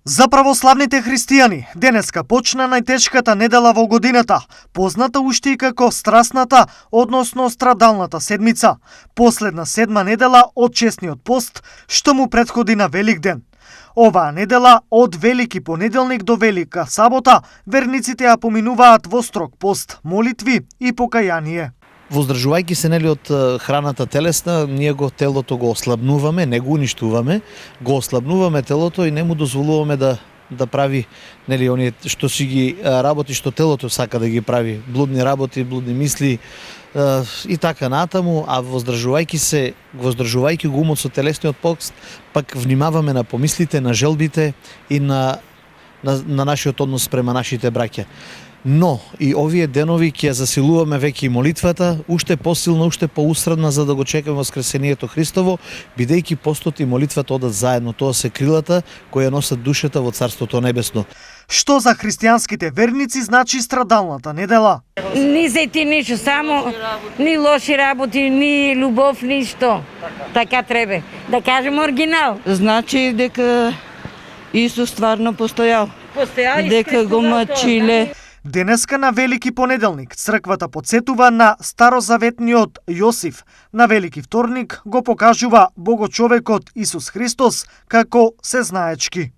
За православните христијани, денеска почна најтешката недела во годината, позната уште и како страсната, односно страдалната седмица, последна седма недела од честниот пост, што му претходи на Великден. Оваа недела, од Велики понеделник до Велика сабота, верниците ја поминуваат во строг пост, молитви и покаяние. Воздржувајќи се од храната телесна, ние телото го ослабнуваме, не го уништуваме, го ослабнуваме телото и не му дозволуваме да прави оние што си ги работи што телото сака да ги прави, блудни работи, блудни мисли и така натаму, а воздржувајќи го умот со телесниот пост, пак внимаваме на помислите, на желбите и на нашиот однос према нашите браќа. Но и овие денови ќе засилуваме веќе и молитвата, уште посилно, уште поусредна за да го чекаме воскресението Христово, бидејќи постот и молитвата одат заедно, тоа се крилата која носат душата во Царството Небесно. Што за христијанските верници значи страдалната недела? Ни за ти ништо, само ни лоши работи, ни љубов, ништо. Така треба. Да кажем оригинал. Значи дека Исус стварно постојал. Дека го мачиле. Денеска на Велики понеделник црквата потсетува на старозаветниот Јосиф. На Велики вторник го покажува богочовекот Исус Христос како сезнаечки.